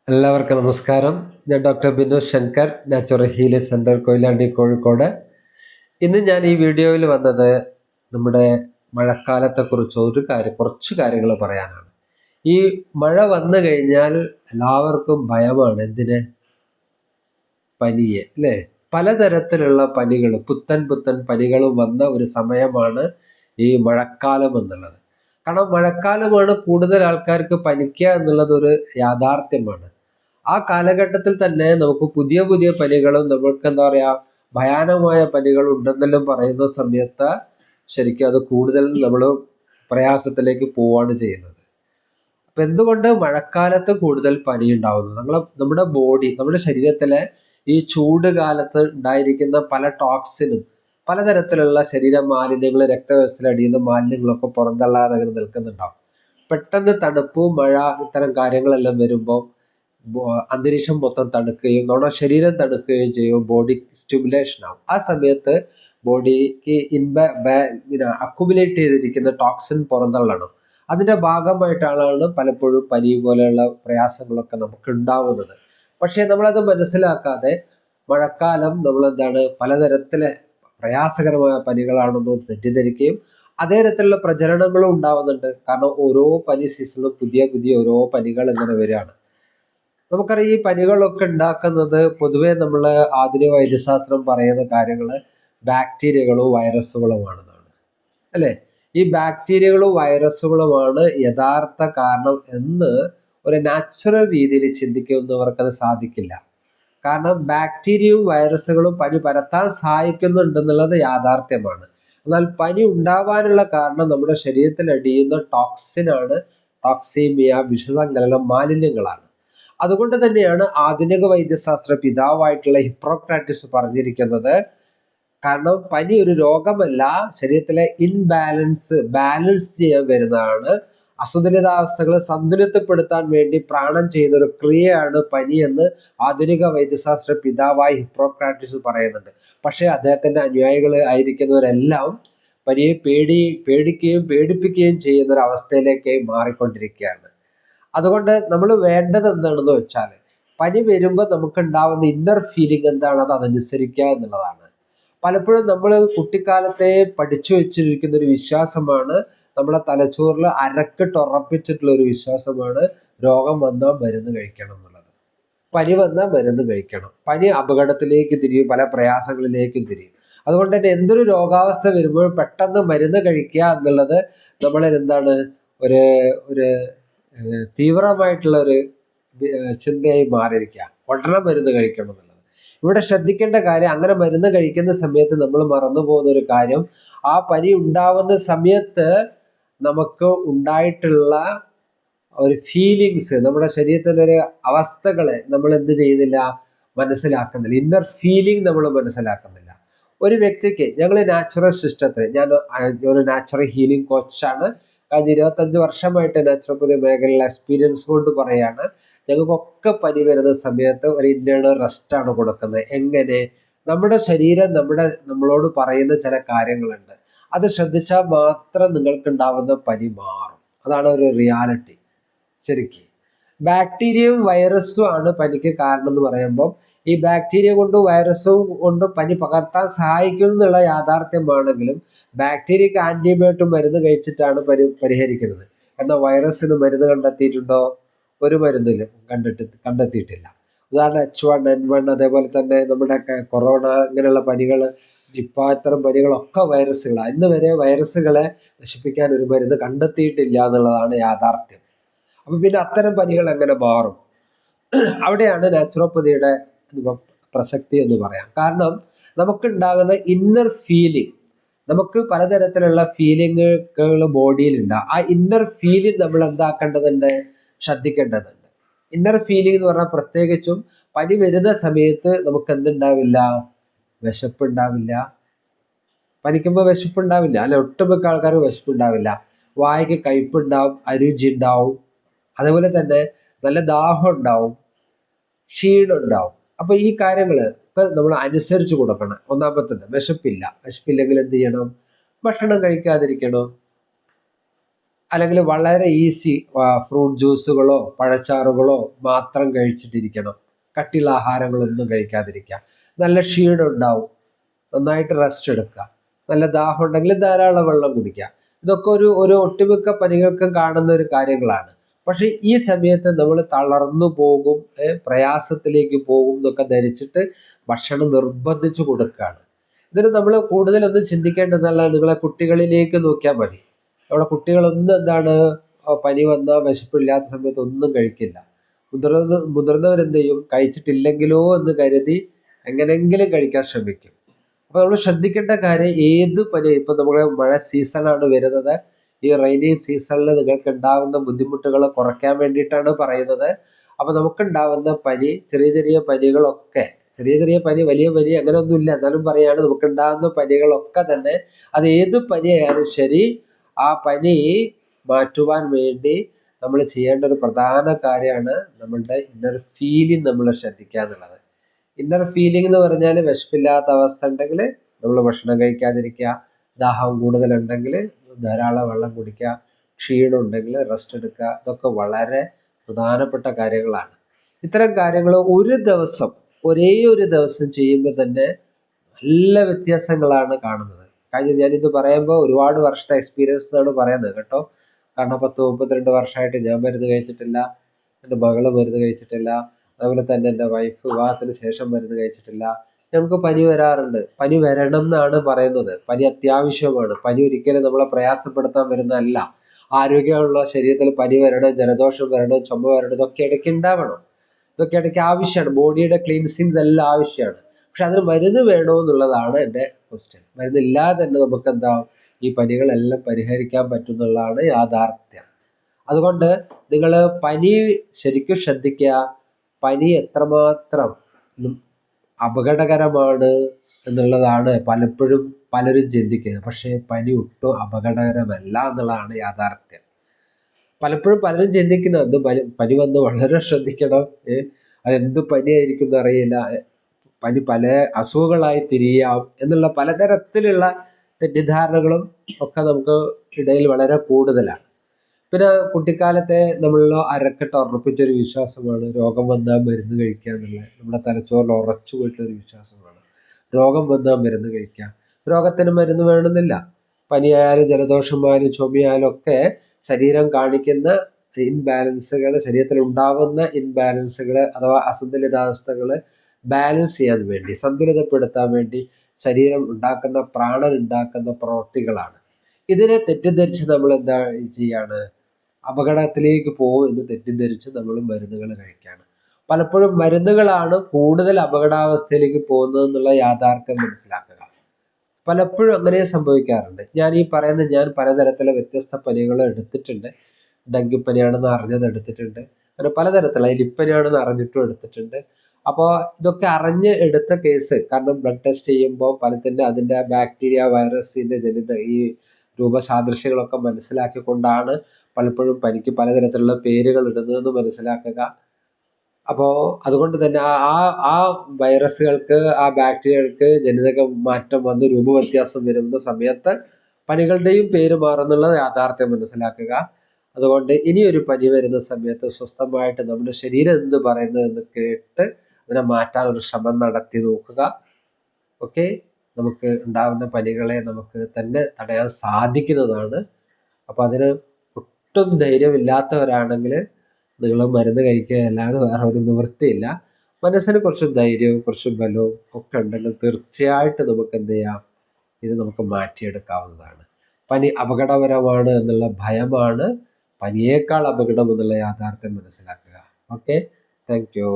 എല്ലാവർക്കും നമസ്കാരം. ഞാൻ doctor Binu Shankar, natural healing centre, Koyilandy, Kozhikode. ഇന്ന് ഞാൻ ഈ വീഡിയോയിൽ വന്നത് നമ്മുടെ മഴക്കാലത്തെക്കുറിച്ച് കുറച്ച് കാര്യങ്ങൾ പറയാനാണ്. ഈ മഴ വന്നു കഴിഞ്ഞാൽ എല്ലാവർക്കും ഭയമാണ്. എന്തിന്? പനിയെ, അല്ലേ? പലതരത്തിലുള്ള പനികൾ, പുത്തൻ പനികളും വന്ന ഒരു സമയമാണ് ഈ മഴക്കാലം എന്നുള്ളത്. കാരണം മഴക്കാലമാണ് കൂടുതൽ ആൾക്കാർക്ക് പനിക്കുക എന്നുള്ളത് ഒരു യാഥാർത്ഥ്യമാണ്. ആ കാലഘട്ടത്തിൽ തന്നെ നമുക്ക് പുതിയ പനികളും നമ്മൾക്ക് എന്താ പറയാ ഭയാനകമായ പനികളും ഉണ്ടെന്നെല്ലാം പറയുന്ന സമയത്ത് ശരിക്കും അത് കൂടുതൽ നമ്മൾ പ്രയാസത്തിലേക്ക് പോവാണ് ചെയ്യുന്നത്. അപ്പൊ എന്തുകൊണ്ട് മഴക്കാലത്ത് കൂടുതൽ പനി ഉണ്ടാവുന്നത്? നമ്മുടെ ബോഡി, നമ്മുടെ ശരീരത്തിലെ ഈ ചൂട് കാലത്ത് ഉണ്ടായിരിക്കുന്ന പല ടോക്സിനും പലതരത്തിലുള്ള ശരീര മാലിന്യങ്ങൾ, രക്തവ്യവസ്ഥയിൽ അടിയുന്ന മാലിന്യങ്ങളൊക്കെ പുറന്തള്ളാതെ അങ്ങനെ നിൽക്കുന്നുണ്ടാവും. പെട്ടെന്ന് തണുപ്പ്, മഴ, ഇത്തരം കാര്യങ്ങളെല്ലാം വരുമ്പോൾ അന്തരീക്ഷം മൊത്തം തണുക്കുകയും നമ്മുടെ ശരീരം തണുക്കുകയും ചെയ്യും. ബോഡി സ്റ്റിമുലേഷൻ ആവും. ആ സമയത്ത് ബോഡിക്ക് അക്കുമുലേറ്റ് ചെയ്തിരിക്കുന്ന ടോക്സിൻ പുറന്തള്ളണം. അതിന്റെ ഭാഗമായിട്ടാണ് പലപ്പോഴും പനി പോലെയുള്ള പ്രയാസങ്ങളൊക്കെ നമുക്ക് ഉണ്ടാവുന്നത്. പക്ഷേ നമ്മളത് മനസ്സിലാക്കാതെ മഴക്കാലം നമ്മളെന്താണ് പലതരത്തിലെ പ്രയാസകരമായ പനികളാണെന്ന് തെറ്റിദ്ധരിക്കുകയും അതേ തരത്തിലുള്ള പ്രചരണങ്ങളും ഉണ്ടാവുന്നുണ്ട്. കാരണം ഓരോ പനി സീസണിലും പുതിയ ഓരോ പനികൾ ഇങ്ങനെ വരികയാണ്. നമുക്കറിയാം, ഈ പനികളൊക്കെ ഉണ്ടാക്കുന്നത് പൊതുവെ നമ്മൾ ആധുനിക വൈദ്യശാസ്ത്രം പറയുന്ന കാര്യങ്ങൾ ബാക്ടീരിയകളും വൈറസുകളുമാണെന്നാണ്, അല്ലേ? ഈ ബാക്ടീരിയകളും വൈറസുകളുമാണ് യഥാർത്ഥ കാരണം എന്ന് ഒരു നാച്ചുറൽ രീതിയിൽ ചിന്തിക്കുന്നവർക്കത് സാധിക്കില്ല. കാരണം ബാക്ടീരിയയും വൈറസുകളും പനി പരത്താൻ സഹായിക്കുന്നുണ്ടെന്നുള്ളത് യാഥാർത്ഥ്യമാണ്. എന്നാൽ പനി ഉണ്ടാവാനുള്ള കാരണം നമ്മുടെ ശരീരത്തിൽ അടിയുന്ന ടോക്സിനാണ്. ടോക്സീമിയ, വിഷസങ്കലനം, മാലിന്യങ്ങളാണ്. അതുകൊണ്ട് തന്നെയാണ് ആധുനിക വൈദ്യശാസ്ത്ര പിതാവായിട്ടുള്ള ഹിപ്പോക്രാറ്റസ് പറഞ്ഞിരിക്കുന്നത്, കാരണം പനി ഒരു രോഗമല്ല, ശരീരത്തിലെ ബാലൻസ് ചെയ്യാൻ വരുന്നതാണ്. അസന്തുലിതാവസ്ഥകളെ സന്തുലിതപ്പെടുത്താൻ വേണ്ടി പ്രാണം ചെയ്യുന്ന ഒരു ക്രിയയാണ് പനി എന്ന് ആധുനിക വൈദ്യശാസ്ത്ര പിതാവായി ഹിപ്പോക്രാറ്റസ് പറയുന്നുണ്ട്. പക്ഷേ അദ്ദേഹത്തിന്റെ അനുയായികൾ ആയിരിക്കുന്നവരെല്ലാം പനിയെ പേടിക്കുകയും പേടിപ്പിക്കുകയും ചെയ്യുന്ന ഒരു അവസ്ഥയിലേക്ക് മാറിക്കൊണ്ടിരിക്കുകയാണ്. അതുകൊണ്ട് നമ്മൾ വേണ്ടത് എന്താണെന്ന് വെച്ചാൽ, പനി വരുമ്പോൾ നമുക്ക് ഉണ്ടാവുന്ന ഇന്നർ ഫീലിംഗ് എന്താണ്, അത് അതനുസരിക്കുക എന്നുള്ളതാണ്. പലപ്പോഴും നമ്മൾ കുട്ടിക്കാലത്തെ പഠിച്ചു വെച്ചിരിക്കുന്ന ഒരു വിശ്വാസമാണ്, നമ്മളെ തലച്ചോറിൽ അരക്കിട്ടുറപ്പിച്ചിട്ടുള്ള ഒരു വിശ്വാസമാണ്, രോഗം വന്നാൽ മരുന്ന് കഴിക്കണം എന്നുള്ളത്. പനി വന്നാൽ മരുന്ന് കഴിക്കണം. പനി അപകടത്തിലേക്ക് തിരിയും, പല പ്രയാസങ്ങളിലേക്കും തിരിയും. അതുകൊണ്ട് തന്നെ എന്തൊരു രോഗാവസ്ഥ വരുമ്പോഴും പെട്ടെന്ന് മരുന്ന് കഴിക്കുക എന്നുള്ളത് നമ്മളിൽ എന്താണ് ഒരു ഒരു തീവ്രമായിട്ടുള്ള ഒരു ചിന്തയായി മാറിയിരിക്കുക. ഉടനെ മരുന്ന് കഴിക്കണം എന്നുള്ളത്. ഇവിടെ ശ്രദ്ധിക്കേണ്ട കാര്യം, അങ്ങനെ മരുന്ന് കഴിക്കുന്ന സമയത്ത് നമ്മൾ മറന്നു പോകുന്ന ഒരു കാര്യം, ആ പനി ഉണ്ടാവുന്ന സമയത്ത് നമുക്ക് ഉണ്ടായിട്ടുള്ള ഒരു ഫീലിങ്സ്, നമ്മുടെ ശരീരത്തിൻ്റെ ഒരു അവസ്ഥകളെ നമ്മൾ എന്ത് ചെയ്യുന്നില്ല, മനസ്സിലാക്കുന്നില്ല. ഇന്നർ ഫീലിംഗ് നമ്മൾ മനസ്സിലാക്കുന്നില്ല. ഒരു വ്യക്തിക്ക്, ഞങ്ങൾ നാച്ചുറൽ സിസ്റ്റത്തിൽ, ഞാൻ ഒരു നാച്ചുറൽ ഹീലിംഗ് കോച്ചാണ്. കഴിഞ്ഞ 25 വർഷമായിട്ട് നാച്ചുറോപ്പതി മേഖലയിലെ എക്സ്പീരിയൻസ് കൊണ്ട് പറയാണ്, ഞങ്ങൾക്കൊക്കെ പനി വരുന്ന സമയത്ത് ഒരു ഇന്റേണൽ റെസ്റ്റാണ് കൊടുക്കുന്നത്. എങ്ങനെ? നമ്മുടെ ശരീരം നമ്മളോട് പറയുന്ന ചില കാര്യങ്ങളുണ്ട്. അത് ശ്രദ്ധിച്ചാൽ മാത്രം നിങ്ങൾക്ക് ഉണ്ടാവുന്ന പനി മാറും. അതാണ് ഒരു റിയാലിറ്റി. ശരിക്കും ബാക്ടീരിയയും വൈറസും ആണ് പനിക്ക് കാരണം എന്ന് പറയുമ്പോൾ, ഈ ബാക്ടീരിയ കൊണ്ടും വൈറസും കൊണ്ടും പനി പകർത്താൻ സഹായിക്കും എന്നുള്ള യാഥാർത്ഥ്യമാണെങ്കിലും, ബാക്ടീരിയക്ക് ആന്റിബയോട്ടിക് മരുന്ന് കഴിച്ചിട്ടാണ് പരിഹരിക്കുന്നത്. എന്നാൽ വൈറസിന് മരുന്ന് കണ്ടെത്തിയിട്ടുണ്ടോ? ഒരു മരുന്നിലും കണ്ടെത്തിയിട്ടില്ല. ഉദാഹരണം H1N1, അതേപോലെ തന്നെ നമ്മുടെ കൊറോണ, ഇങ്ങനെയുള്ള പനികൾ, നിപ്പ, ഇത്തരം പനികളൊക്കെ വൈറസുകളാണ്. ഇന്ന് വരെ വൈറസുകളെ നശിപ്പിക്കാൻ ഒരു മരുന്ന് കണ്ടെത്തിയിട്ടില്ല എന്നുള്ളതാണ് യാഥാർത്ഥ്യം. അപ്പൊ പിന്നെ അത്തരം പനികൾ എങ്ങനെ മാറും? അവിടെയാണ് നാച്ചുറോപ്പതിയുടെ പ്രസക്തി എന്ന് പറയാം. കാരണം നമുക്കുണ്ടാകുന്ന ഇന്നർ ഫീലിംഗ്, നമുക്ക് പലതരത്തിലുള്ള ഫീലിങ്ങുകൾ ബോഡിയിലുണ്ടാകും. ആ ഇന്നർ ഫീലിംഗ് നമ്മൾ എന്താക്കേണ്ടതുണ്ട്? ശ്രദ്ധിക്കേണ്ടതുണ്ട്. ഇന്നർ ഫീലിംഗ് എന്ന് പറഞ്ഞാൽ പ്രത്യേകിച്ചും പനി വരുന്ന സമയത്ത് നമുക്ക് എന്തുണ്ടാവില്ല? വിശപ്പുണ്ടാവില്ല. പനിക്കുമ്പോൾ വിശപ്പുണ്ടാവില്ല, അല്ലെ? ഒട്ടുമിക്ക ആൾക്കാർക്ക് വിശപ്പുണ്ടാവില്ല. വായ്ക്ക് കയ്പുണ്ടാവും, അരുചി ഉണ്ടാവും, അതേപോലെ തന്നെ നല്ല ദാഹം ഉണ്ടാവും, ക്ഷീണം ഉണ്ടാവും. അപ്പൊ ഈ കാര്യങ്ങൾ ഒക്കെ നമ്മൾ അനുസരിച്ച് കൊടുക്കണം. ഒന്നാമത്തത് വിശപ്പില്ലെങ്കിൽ എന്ത് ചെയ്യണം? ഭക്ഷണം കഴിക്കാതിരിക്കണം. അല്ലെങ്കിൽ വളരെ ഈസി ഫ്രൂട്ട് ജ്യൂസുകളോ പഴച്ചാറുകളോ മാത്രം കഴിച്ചിട്ടിരിക്കണം. കട്ടിയുള്ള ആഹാരങ്ങളൊന്നും കഴിക്കാതിരിക്കുക. നല്ല ക്ഷീണം ഉണ്ടാവും, നന്നായിട്ട് റെസ്റ്റ് എടുക്കുക. നല്ല ദാഹം ഉണ്ടെങ്കിൽ ധാരാളം വെള്ളം കുടിക്കുക. ഇതൊക്കെ ഒരു ഒട്ടുമിക്ക പനികൾക്കും കാണുന്ന ഒരു കാര്യങ്ങളാണ്. പക്ഷെ ഈ സമയത്ത് നമ്മൾ തളർന്നു പോകും, പ്രയാസത്തിലേക്ക് പോകും എന്നൊക്കെ ധരിച്ചിട്ട് ഭക്ഷണം നിർബന്ധിച്ചു കൊടുക്കുകയാണ്. ഇതിന് നമ്മൾ കൂടുതലൊന്നും ചിന്തിക്കേണ്ടതല്ല. നിങ്ങളെ കുട്ടികളിലേക്ക് നോക്കിയാൽ മതി. നമ്മുടെ കുട്ടികളൊന്നും എന്താണ് പനി വന്നാൽ വിശപ്പില്ലാത്ത സമയത്ത് ഒന്നും കഴിക്കില്ല. മുതിർന്നവരെന്ത് ചെയ്യും? കഴിച്ചിട്ടില്ലെങ്കിലോ എന്ന് കരുതി എങ്ങനെങ്കിലും കഴിക്കാൻ ശ്രമിക്കും. അപ്പോൾ നമ്മൾ ശ്രദ്ധിക്കേണ്ട കാര്യം, ഏത് പനി, ഇപ്പം നമ്മുടെ മഴ സീസണാണ് വരുന്നത്, ഈ റെയിനി സീസണിൽ നിങ്ങൾക്ക് ഉണ്ടാകുന്ന ബുദ്ധിമുട്ടുകൾ കുറയ്ക്കാൻ വേണ്ടിയിട്ടാണ് പറയുന്നത്. അപ്പോൾ നമുക്കുണ്ടാവുന്ന പനി, ചെറിയ ചെറിയ പനികളൊക്കെ, ചെറിയ ചെറിയ പനി വലിയ പനി അങ്ങനെയൊന്നുമില്ല, എന്നാലും പറയാണ്, നമുക്കുണ്ടാകുന്ന പനികളൊക്കെ തന്നെ അത് ഏത് പനിയായാലും ശരി, ആ പനി മാറ്റുവാൻ വേണ്ടി നമ്മൾ ചെയ്യേണ്ട ഒരു പ്രധാന കാര്യമാണ് നമ്മളുടെ ഇന്നർ ഫീലിംഗ് നമ്മൾ ശ്രദ്ധിക്കുക എന്നുള്ളത്. ഇന്നർ ഫീലിംഗ് എന്ന് പറഞ്ഞാൽ വിശപ്പില്ലാത്ത അവസ്ഥ ഉണ്ടെങ്കിൽ നമ്മൾ ഭക്ഷണം കഴിക്കാതിരിക്കുക, ദാഹം കൂടുതലുണ്ടെങ്കിൽ ധാരാളം വെള്ളം കുടിക്കുക, ക്ഷീണം ഉണ്ടെങ്കിൽ റെസ്റ്റ് എടുക്കുക. ഇതൊക്കെ വളരെ പ്രധാനപ്പെട്ട കാര്യങ്ങളാണ്. ഇത്തരം കാര്യങ്ങൾ ഒരേ ഒരു ദിവസം ചെയ്യുമ്പോൾ തന്നെ നല്ല വ്യത്യാസങ്ങളാണ് കാണുന്നത്. കാര്യം ഞാനിത് പറയുമ്പോൾ ഒരുപാട് വർഷത്തെ എക്സ്പീരിയൻസ് എന്നാണ് പറയുന്നത് കേട്ടോ. കാരണം 10-32 വർഷമായിട്ട് ഞാൻ മരുന്ന് കഴിച്ചിട്ടില്ല, എൻ്റെ മകള് മരുന്ന് കഴിച്ചിട്ടില്ല, അതുപോലെ തന്നെ എൻ്റെ വൈഫ് വിവാഹത്തിന് ശേഷം മരുന്ന് കഴിച്ചിട്ടില്ല. നമുക്ക് പനി വരാറുണ്ട്. പനി വരണം എന്നാണ് പറയുന്നത്. പനി അത്യാവശ്യമാണ്. പനി ഒരിക്കലും നമ്മളെ പ്രയാസപ്പെടുത്താൻ വരുന്നതല്ല. ആരോഗ്യമുള്ള ശരീരത്തിൽ പനി വരണം, ജലദോഷം വരണം, ചുമ വരണം, ഇതൊക്കെ ഇടയ്ക്ക് ഉണ്ടാവണം. ഇതൊക്കെ ഇടയ്ക്ക് ആവശ്യമാണ്. ബോഡിയുടെ ക്ലീൻസിങ് ഇതെല്ലാം ആവശ്യമാണ്. പക്ഷെ അതിന് മരുന്ന് വേണോ എന്നുള്ളതാണ് എൻ്റെ ക്വസ്റ്റ്യൻ. മരുന്നില്ലാതെ തന്നെ നമുക്ക് എന്താ ഈ പനികളെല്ലാം പരിഹരിക്കാൻ പറ്റുന്നുള്ളതാണ് യാഥാർത്ഥ്യം. അതുകൊണ്ട് നിങ്ങൾ പനി ശരിക്കും ശ്രദ്ധിക്കുക. പനി എത്രമാത്രം അപകടകരമാണ് എന്നുള്ളതാണ് പലപ്പോഴും പലരും ചിന്തിക്കുന്നത്. പക്ഷേ പനി ഒട്ടും അപകടകരമല്ല എന്നുള്ളതാണ് യാഥാർത്ഥ്യം. പലപ്പോഴും പലരും ചിന്തിക്കുന്നത് പനി വന്ന് വളരെ ശ്രദ്ധിക്കണം, അതെന്ത് പനിയായിരിക്കും എന്നറിയില്ല, പനി പല അസുഖങ്ങളായി തിരിയാം എന്നുള്ള പലതരത്തിലുള്ള തെറ്റിദ്ധാരണകളും ഒക്കെ നമുക്ക് ഇടയിൽ വളരെ കൂടുതലാണ്. പിന്നെ കുട്ടിക്കാലത്തെ നമ്മളിൽ അരക്കെട്ട് ഉറപ്പിച്ചൊരു വിശ്വാസമാണ് രോഗം വന്നാൽ മരുന്ന് കഴിക്കുക എന്നുള്ളത്. നമ്മുടെ തലച്ചോറിൽ ഉറച്ചു പോയിട്ടൊരു വിശ്വാസമാണ് രോഗം വന്നാൽ മരുന്ന് കഴിക്കുക. രോഗത്തിന് മരുന്ന് വേണമെന്നില്ല. പനിയായാലും ജലദോഷമായാലും ചുമയായാലും ഒക്കെ ശരീരം കാണിക്കുന്ന ഇൻബാലൻസുകൾ, ശരീരത്തിൽ ഉണ്ടാവുന്ന ഇൻബാലൻസുകൾ അഥവാ അസന്തുലിതാവസ്ഥകൾ ബാലൻസ് ചെയ്യാൻ വേണ്ടി, സന്തുലിതപ്പെടുത്താൻ വേണ്ടി ശരീരം ഉണ്ടാക്കുന്ന, പ്രാണൻ ഉണ്ടാക്കുന്ന പ്രവൃത്തികളാണ്. ഇതിനെ തെറ്റിദ്ധരിച്ച് നമ്മൾ എന്താ ചെയ്യാണ്? അപകടത്തിലേക്ക് പോകും എന്ന് തെറ്റിദ്ധരിച്ച് നമ്മൾ മരുന്നുകൾ കഴിക്കുകയാണ്. പലപ്പോഴും മരുന്നുകളാണ് കൂടുതൽ അപകടാവസ്ഥയിലേക്ക് പോകുന്നത് എന്നുള്ള യാഥാർത്ഥ്യം മനസ്സിലാക്കുക. പലപ്പോഴും അങ്ങനെ സംഭവിക്കാറുണ്ട്. ഞാൻ പലതരത്തിലുള്ള വ്യത്യസ്ത പനികൾ എടുത്തിട്ടുണ്ട്. ഡെങ്കിപ്പനിയാണെന്ന് അറിഞ്ഞത് എടുത്തിട്ടുണ്ട്, അങ്ങനെ പലതരത്തിലുള്ള എലിപ്പനിയാണെന്ന് അറിഞ്ഞിട്ടും എടുത്തിട്ടുണ്ട്. അപ്പോൾ ഇതൊക്കെ അറിഞ്ഞ് എടുത്ത കേസ്, കാരണം ബ്ലഡ് ടെസ്റ്റ് ചെയ്യുമ്പോൾ പലതിൻ്റെ അതിൻ്റെ ബാക്ടീരിയ വൈറസിൻ്റെ ജനിത ഈ രൂപസാദൃശ്യങ്ങളൊക്കെ മനസ്സിലാക്കിക്കൊണ്ടാണ് പലപ്പോഴും പനിക്ക് പലതരത്തിലുള്ള പേരുകൾ ഇടുന്നതെന്ന് മനസ്സിലാക്കുക. അപ്പോൾ അതുകൊണ്ട് തന്നെ ആ വൈറസുകൾക്ക്, ആ ബാക്ടീരിയകൾക്ക് ജനിതക മാറ്റം വന്ന് രൂപവ്യത്യാസം വരുന്ന സമയത്ത് പനികളുടെയും പേര് മാറുന്നുള്ള യാഥാർത്ഥ്യം മനസ്സിലാക്കുക. അതുകൊണ്ട് ഇനിയൊരു പനി വരുന്ന സമയത്ത് സ്വസ്ഥമായിട്ട് നമ്മുടെ ശരീരം എന്ത് പറയുന്നത് എന്ന് കേട്ട് അതിനെ മാറ്റാൻ ഒരു ശ്രമം നടത്തി നോക്കുക. ഓക്കെ, നമുക്ക് ഉണ്ടാകുന്ന പനികളെ നമുക്ക് തന്നെ തടയാൻ സാധിക്കുന്നതാണ്. അപ്പോൾ അതിന് ഒട്ടും ധൈര്യമില്ലാത്തവരാണെങ്കിൽ നിങ്ങൾ മരുന്ന് കഴിക്കുക, അല്ലാതെ വേറെ ഒരു നിവൃത്തിയില്ല. മനസ്സിന് കുറച്ച് ധൈര്യവും കുറച്ച് ബലവും ഒക്കെ ഉണ്ടെങ്കിൽ തീർച്ചയായിട്ടും നമുക്ക് എന്ത് ചെയ്യാം? ഇത് നമുക്ക് മാറ്റിയെടുക്കാവുന്നതാണ്. പനി അപകടകരമാണ് എന്നുള്ള ഭയമാണ് പനിയേക്കാൾ അപകടം എന്നുള്ള യാഥാർത്ഥ്യം മനസ്സിലാക്കുക. Okay, thank you.